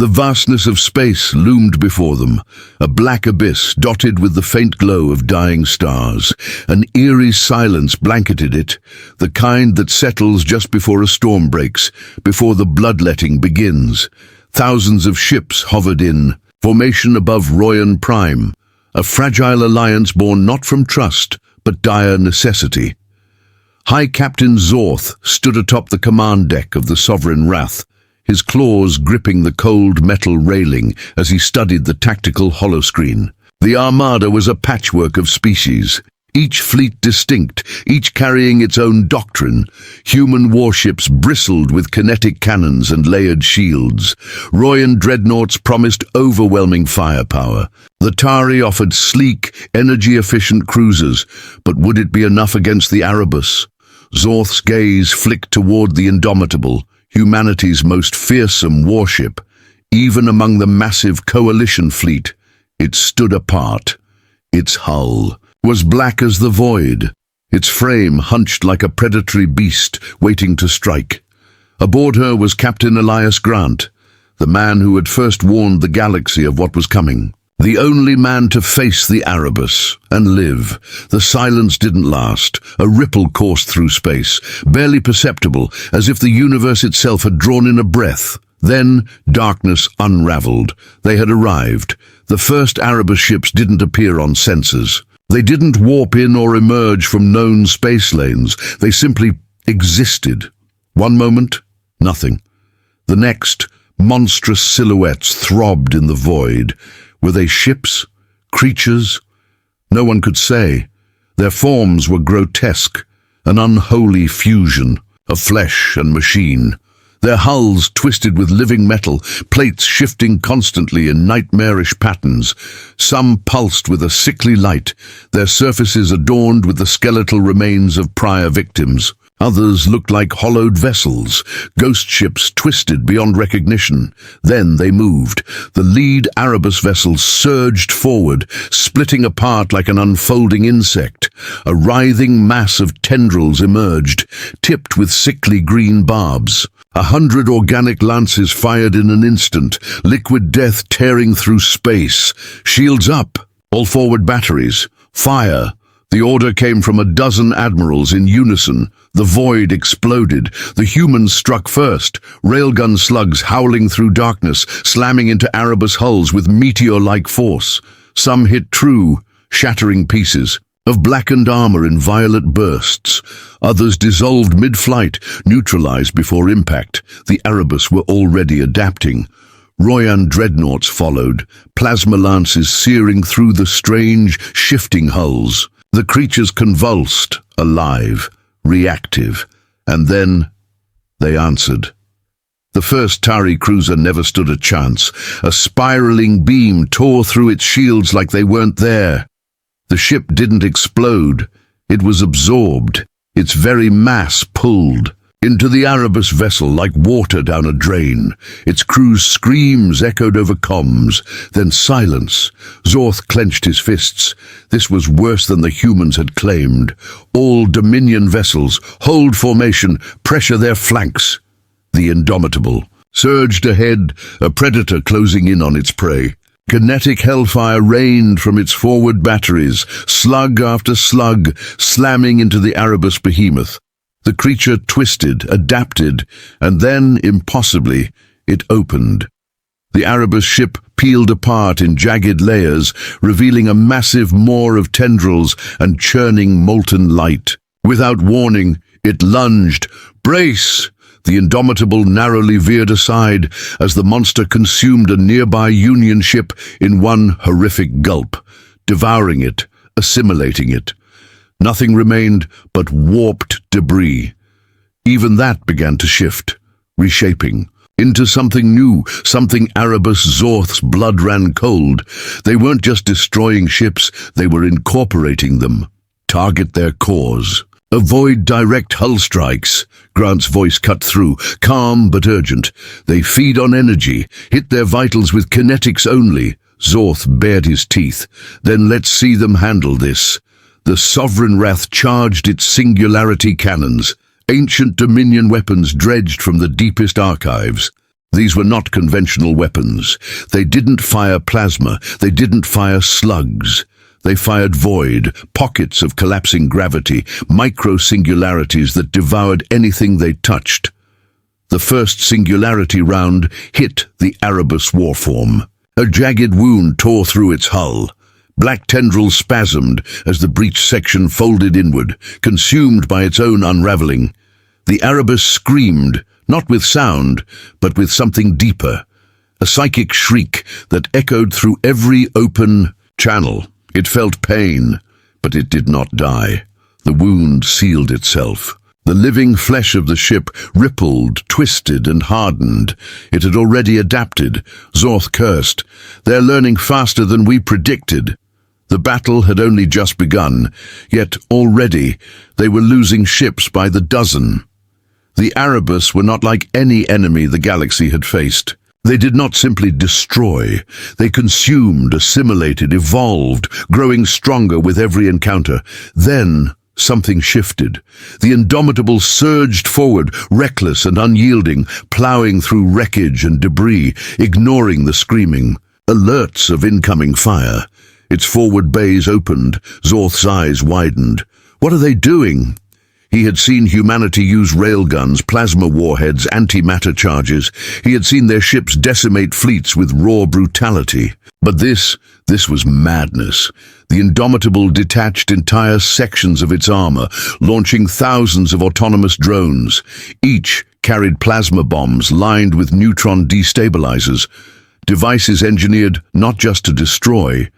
The vastness of space loomed before them, a black abyss dotted with the faint glow of dying stars. An eerie silence blanketed it, the kind that settles just before a storm breaks, before the bloodletting begins. Thousands of ships hovered in formation above Royan Prime, a fragile alliance born not from trust, but dire necessity. High Captain Zorth stood atop the command deck of the Sovereign Wrath, his claws gripping the cold metal railing as he studied the tactical holoscreen. The armada was a patchwork of species, each fleet distinct, each carrying its own doctrine. Human warships bristled with kinetic cannons and layered shields. Royan dreadnoughts promised overwhelming firepower. The Tari offered sleek, energy-efficient cruisers, but would it be enough against the Erebus? Zorth's gaze flicked toward the Indomitable, humanity's most fearsome warship. Even among the massive coalition fleet, it stood apart. Its hull was black as the void, its frame hunched like a predatory beast waiting to strike. Aboard her was Captain Elias Grant, the man who had first warned the galaxy of what was coming. The only man to face the Erebus and live. The silence didn't last. A ripple coursed through space, barely perceptible, as if the universe itself had drawn in a breath. Then darkness unraveled. They had arrived. The first Erebus ships didn't appear on sensors. They didn't warp in or emerge from known space lanes. They simply existed. One moment, nothing. The next, monstrous silhouettes throbbed in the void. Were they ships? Creatures? No one could say. Their forms were grotesque, an unholy fusion of flesh and machine. Their hulls twisted with living metal, plates shifting constantly in nightmarish patterns. Some pulsed with a sickly light, their surfaces adorned with the skeletal remains of prior victims. Others looked like hollowed vessels, ghost ships twisted beyond recognition. Then they moved. The lead Erebus vessel surged forward, splitting apart like an unfolding insect. A writhing mass of tendrils emerged, tipped with sickly green barbs. 100 organic lances fired in an instant, liquid death tearing through space. Shields up, all forward batteries. Fire. The order came from a dozen admirals in unison. The void exploded. The humans struck first, railgun slugs howling through darkness, slamming into Erebus hulls with meteor-like force. Some hit true, shattering pieces of blackened armor in violet bursts. Others dissolved mid-flight, neutralized before impact. The Erebus were already adapting. Royan dreadnoughts followed, plasma lances searing through the strange, shifting hulls. The creatures convulsed, alive, reactive, and then they answered. The first Tari cruiser never stood a chance. A spiraling beam tore through its shields like they weren't there. The ship didn't explode. It was absorbed. Its very mass pulled into the Erebus vessel like water down a drain. Its crew's screams echoed over comms, then silence. Zorth clenched his fists. This was worse than the humans had claimed. All Dominion vessels, hold formation, pressure their flanks. The Indomitable surged ahead, a predator closing in on its prey. Kinetic hellfire rained from its forward batteries, slug after slug, slamming into the Erebus behemoth. The creature twisted, adapted, and then, impossibly, it opened. The Erebus ship peeled apart in jagged layers, revealing a massive maw of tendrils and churning molten light. Without warning, it lunged. Brace! The Indomitable narrowly veered aside as the monster consumed a nearby Union ship in one horrific gulp, devouring it, assimilating it. Nothing remained but warped debris. Even that began to shift, reshaping, into something new, something Erebus Zorth's blood ran cold. They weren't just destroying ships, they were incorporating them. Target their cores. Avoid direct hull strikes. Grant's voice cut through, calm but urgent. They feed on energy, hit their vitals with kinetics only. Zorth bared his teeth. Then let's see them handle this. The Sovereign Wrath charged its singularity cannons, ancient Dominion weapons dredged from the deepest archives. These were not conventional weapons. They didn't fire plasma. They didn't fire slugs. They fired void, pockets of collapsing gravity, micro-singularities that devoured anything they touched. The first singularity round hit the Erebus warform. A jagged wound tore through its hull. Black tendrils spasmed as the breached section folded inward, consumed by its own unraveling. The Erebus screamed, not with sound, but with something deeper. A psychic shriek that echoed through every open channel. It felt pain, but it did not die. The wound sealed itself. The living flesh of the ship rippled, twisted, and hardened. It had already adapted. Zorth cursed. "They're learning faster than we predicted." The battle had only just begun, yet already they were losing ships by the dozen. The Erebus were not like any enemy the galaxy had faced. They did not simply destroy. They consumed, assimilated, evolved, growing stronger with every encounter. Then something shifted. The Indomitable surged forward, reckless and unyielding, plowing through wreckage and debris, ignoring the screaming. Alerts of incoming fire. Its forward bays opened. Zorth's eyes widened. What are they doing? He had seen humanity use railguns, plasma warheads, antimatter charges. He had seen their ships decimate fleets with raw brutality. But this was madness. The Indomitable detached entire sections of its armor, launching thousands of autonomous drones. Each carried plasma bombs lined with neutron destabilizers, devices engineered not just to destroy,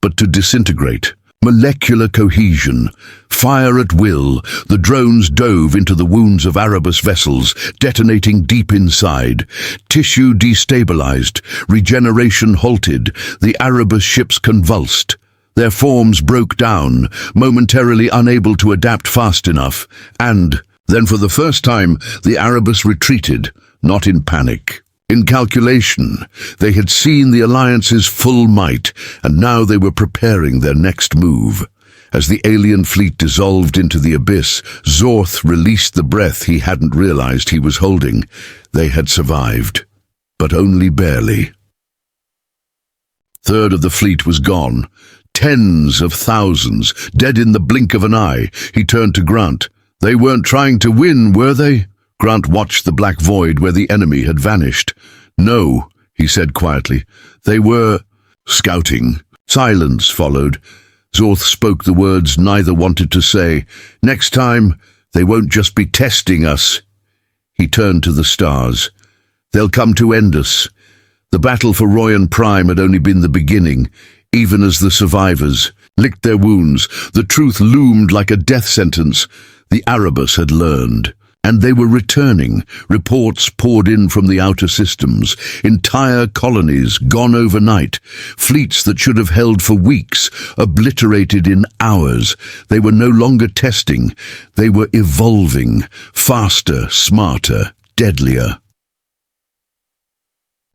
but to disintegrate. Molecular cohesion. Fire at will, the drones dove into the wounds of Erebus vessels, detonating deep inside. Tissue destabilized, regeneration halted, the Erebus ships convulsed. Their forms broke down, momentarily unable to adapt fast enough, and then for the first time the Erebus retreated, not in panic. In calculation, they had seen the Alliance's full might, and now they were preparing their next move. As the alien fleet dissolved into the abyss, Zorth released the breath he hadn't realized he was holding. They had survived, but only barely. Third of the fleet was gone. Tens of thousands, dead in the blink of an eye. He turned to Grant. They weren't trying to win, were they? Grant watched the black void where the enemy had vanished. "No," he said quietly. "They were scouting." Silence followed. Zorth spoke the words neither wanted to say. "Next time, they won't just be testing us." He turned to the stars. "They'll come to end us." The battle for Royan Prime had only been the beginning. Even as the survivors licked their wounds, the truth loomed like a death sentence. The Erebus had learned. And they were returning. Reports poured in from the outer systems. Entire colonies gone overnight. Fleets that should have held for weeks, obliterated in hours. They were no longer testing. They were evolving. Faster, smarter, deadlier.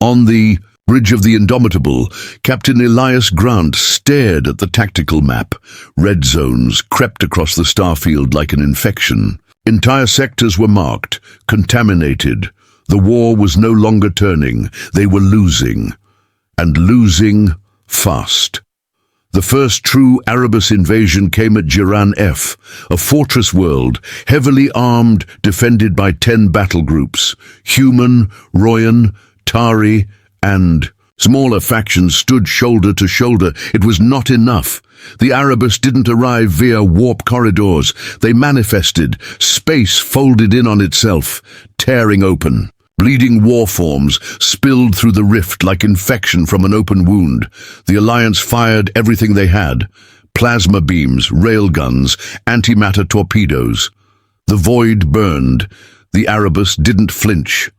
On the bridge of the Indomitable, Captain Elias Grant stared at the tactical map. Red zones crept across the starfield like an infection. Entire sectors were marked, contaminated. The war was no longer turning. They were losing. And losing fast. The first true Erebus invasion came at Jiran F, a fortress world, heavily armed, defended by 10 battle groups. Human, Royan, Tari, and smaller factions stood shoulder to shoulder. It was not enough. The Erebus didn't arrive via warp corridors. They manifested. Space folded in on itself, tearing open. Bleeding warforms spilled through the rift like infection from an open wound. The Alliance fired everything they had. Plasma beams, railguns, antimatter torpedoes. The void burned. The Erebus didn't flinch.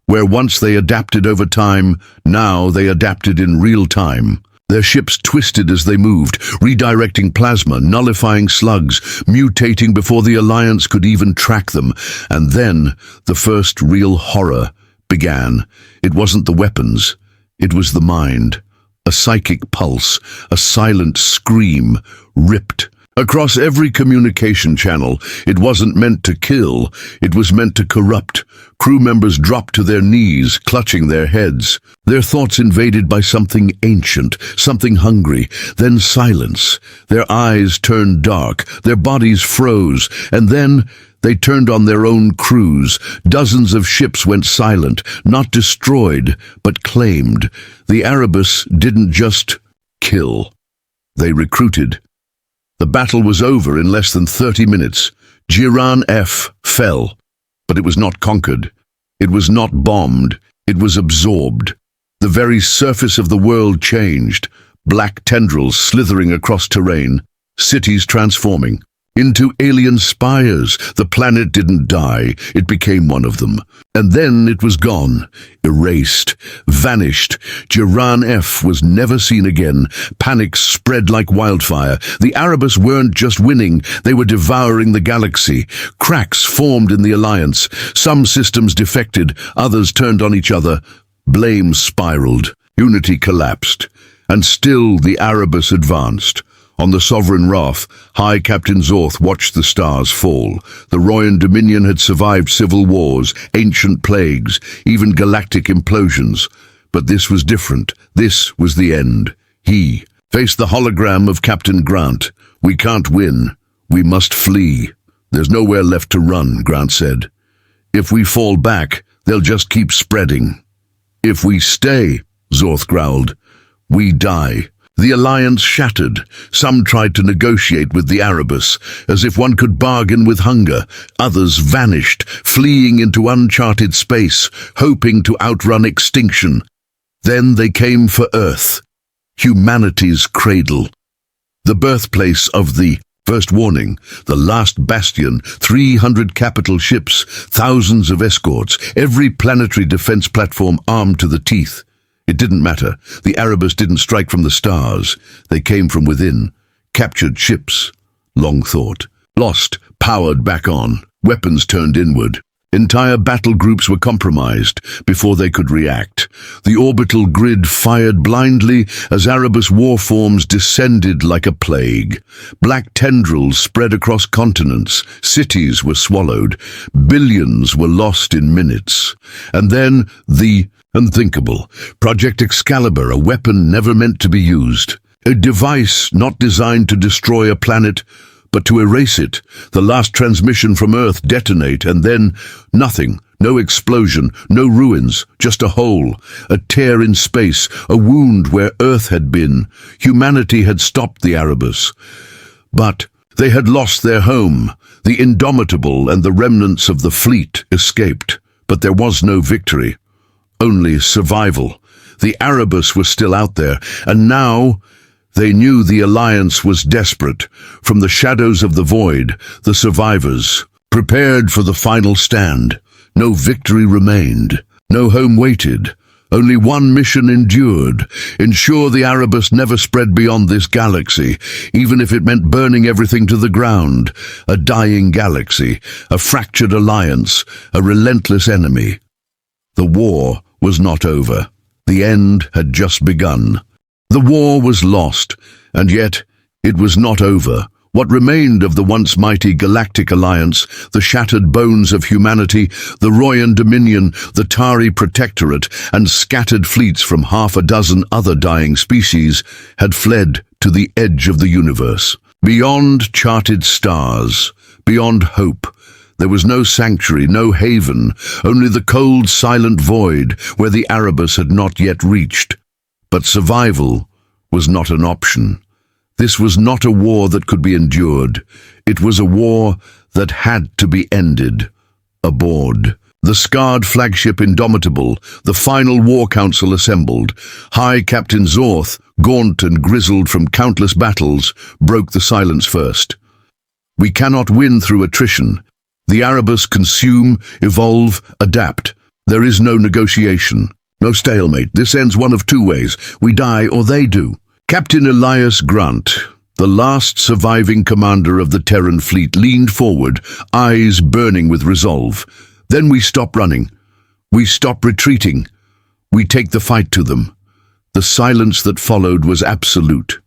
Where once they adapted over time, now they adapted in real time. Their ships twisted as they moved, redirecting plasma, nullifying slugs, mutating before the Alliance could even track them. And then the first real horror began. It wasn't the weapons, it was the mind. A psychic pulse, a silent scream, ripped Across every communication channel, it wasn't meant to kill, it was meant to corrupt. Crew members dropped to their knees, clutching their heads, their thoughts invaded by something ancient, something hungry, then silence. Their eyes turned dark, their bodies froze, and then they turned on their own crews. Dozens of ships went silent, not destroyed, but claimed. The Erebus didn't just kill. They recruited. The battle was over in less than 30 minutes. Jiran F fell, but it was not conquered. It was not bombed. It was absorbed. The very surface of the world changed. Black tendrils slithering across terrain, cities transforming into alien spires. The planet didn't die, it became one of them. And then it was gone, erased, vanished. Jiran F was never seen again. Panic spread like wildfire. The Erebus weren't just winning, they were devouring the galaxy. Cracks formed in the alliance. Some systems defected, others turned on each other. Blame spiraled, unity collapsed. And still the Erebus advanced. On the Sovereign Wrath, High Captain Zorth watched the stars fall. The Royan Dominion had survived civil wars, ancient plagues, even galactic implosions. But this was different. This was the end. He faced the hologram of Captain Grant. "We can't win. We must flee." "There's nowhere left to run," Grant said. "If we fall back, they'll just keep spreading." "If we stay," Zorth growled, "we die." The alliance shattered. Some tried to negotiate with the Erebus, as if one could bargain with hunger. Others vanished, fleeing into uncharted space, hoping to outrun extinction. Then they came for Earth, humanity's cradle. The birthplace of the First Warning, the last bastion, 300 capital ships, thousands of escorts, every planetary defense platform armed to the teeth. It didn't matter. The Erebus didn't strike from the stars. They came from within. Captured ships. Long thought. Lost, powered back on. Weapons turned inward. Entire battle groups were compromised before they could react. The orbital grid fired blindly as Erebus warforms descended like a plague. Black tendrils spread across continents. Cities were swallowed. Billions were lost in minutes. And then the unthinkable. Project Excalibur, a weapon never meant to be used. A device not designed to destroy a planet, but to erase it. The last transmission from Earth detonate, and then nothing. No explosion, no ruins, just a hole. A tear in space, a wound where Earth had been. Humanity had stopped the Erebus. But they had lost their home. The Indomitable and the remnants of the fleet escaped. But there was no victory. Only survival. The Erebus was still out there, and now they knew the alliance was desperate. From the shadows of the void, the survivors prepared for the final stand. No victory remained. No home waited. Only one mission endured. Ensure the Erebus never spread beyond this galaxy, even if it meant burning everything to the ground. A dying galaxy, a fractured alliance, a relentless enemy. The war was not over. The end had just begun. The war was lost, and yet it was not over. What remained of the once mighty Galactic Alliance, the shattered bones of humanity, the Royan Dominion, the Tari Protectorate, and scattered fleets from half a dozen other dying species, had fled to the edge of the universe. Beyond charted stars, beyond hope, there was no sanctuary, no haven, only the cold, silent void where the Erebus had not yet reached. But survival was not an option. This was not a war that could be endured. It was a war that had to be ended. Aboard the scarred flagship Indomitable, the final war council assembled. High Captain Zorth, gaunt and grizzled from countless battles, broke the silence first. "We cannot win through attrition. The Erebus consume, evolve, adapt. There is no negotiation, no stalemate. This ends one of two ways. We die or they do." Captain Elias Grant, the last surviving commander of the Terran fleet, leaned forward, eyes burning with resolve. "Then we stop running. We stop retreating. We take the fight to them." The silence that followed was absolute.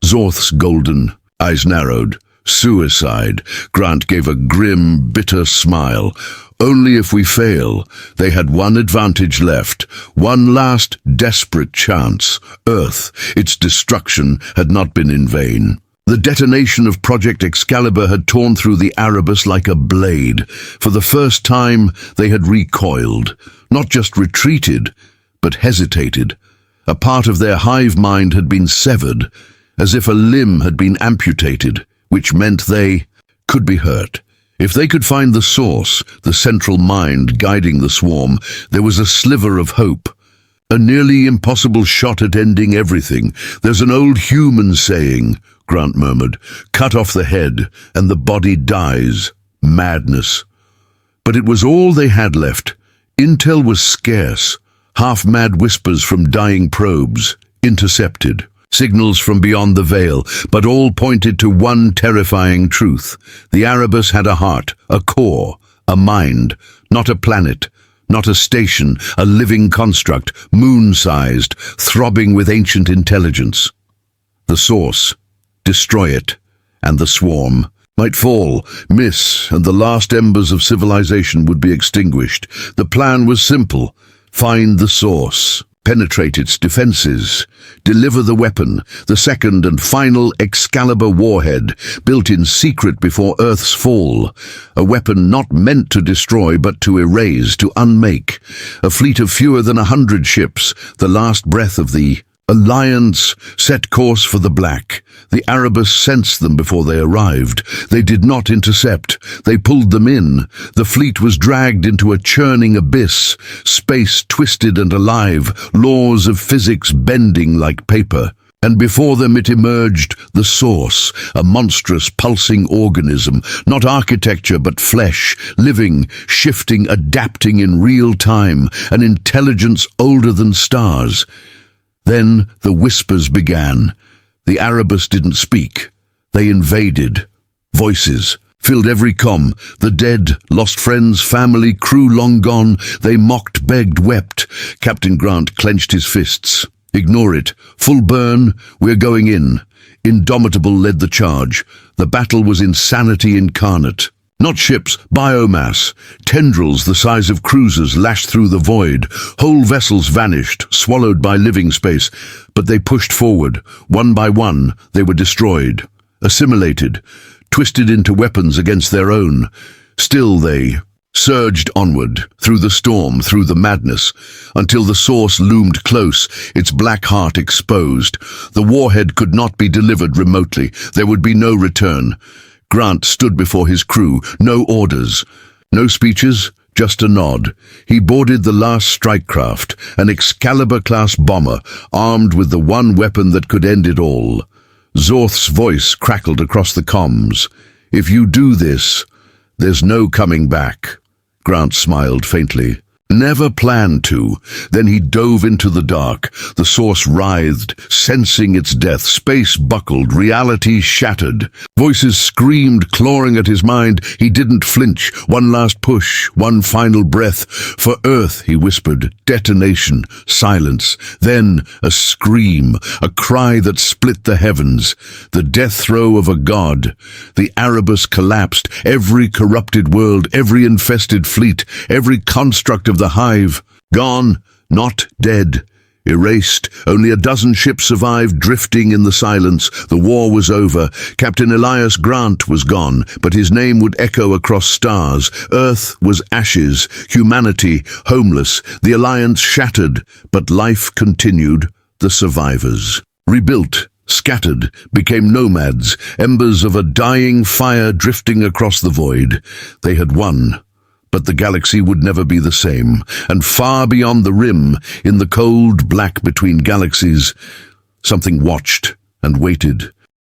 Zorth's golden eyes narrowed. Suicide. Grant gave a grim, bitter smile. Only if we fail. They had one advantage left. One last desperate chance. Earth, its destruction, had not been in vain. The detonation of Project Excalibur had torn through the Erebus like a blade. For the first time, they had recoiled. Not just retreated, but hesitated. A part of their hive mind had been severed, as if a limb had been amputated, which meant they could be hurt. If they could find the source, the central mind guiding the swarm, there was a sliver of hope. A nearly impossible shot at ending everything. There's an old human saying, Grant murmured, cut off the head and the body dies. Madness. But it was all they had left. Intel was scarce. Half-mad whispers from dying probes, intercepted. Signals from beyond the veil, but all pointed to one terrifying truth. The Erebus had a heart, a core, a mind, not a planet, not a station, a living construct, moon-sized, throbbing with ancient intelligence. The source, destroy it, and the swarm might fall, miss, and the last embers of civilization would be extinguished. The plan was simple. Find the source, penetrate its defenses, deliver the weapon, the second and final Excalibur warhead, built in secret before Earth's fall. A weapon not meant to destroy but to erase, to unmake. A fleet of fewer than 100 ships, the last breath of the Alliance, set course for the Black. The Erebus sensed them before they arrived. They did not intercept. They pulled them in. The fleet was dragged into a churning abyss, space twisted and alive, laws of physics bending like paper. And before them it emerged, the source, a monstrous pulsing organism, not architecture but flesh, living, shifting, adapting in real time, an intelligence older than stars. Then the whispers began. The Erebus didn't speak. They invaded. Voices filled every comm. The dead, lost friends, family, crew long gone. They mocked, begged, wept. Captain Grant clenched his fists. Ignore it. Full burn. We're going in. Indomitable led the charge. The battle was insanity incarnate. Not ships, biomass. Tendrils the size of cruisers lashed through the void. Whole vessels vanished, swallowed by living space. But they pushed forward. One by one, they were destroyed, assimilated, twisted into weapons against their own. Still they surged onward, through the storm, through the madness, until the source loomed close, its black heart exposed. The warhead could not be delivered remotely. There would be no return. Grant stood before his crew, no orders, no speeches, just a nod. He boarded the last strike craft, an Excalibur-class bomber, armed with the one weapon that could end it all. Zorth's voice crackled across the comms. If you do this, there's no coming back. Grant smiled faintly. Never planned to. Then he dove into the dark. The source writhed, sensing its death. Space buckled, reality shattered. Voices screamed, clawing at his mind. He didn't flinch. One last push, one final breath. For Earth, he whispered. Detonation, silence. Then a scream, a cry that split the heavens. The death throe of a god. The Erebus collapsed. Every corrupted world, every infested fleet, every construct of the hive, gone, not dead, erased. Only a dozen ships survived, drifting in the silence. The war was over. Captain Elias Grant was gone, but his name would echo across stars. Earth was ashes, humanity homeless, the Alliance shattered, but life continued. The survivors, rebuilt, scattered, became nomads, embers of a dying fire drifting across the void. They had won. But the galaxy would never be the same, and far beyond the rim, in the cold black between galaxies, something watched and waited.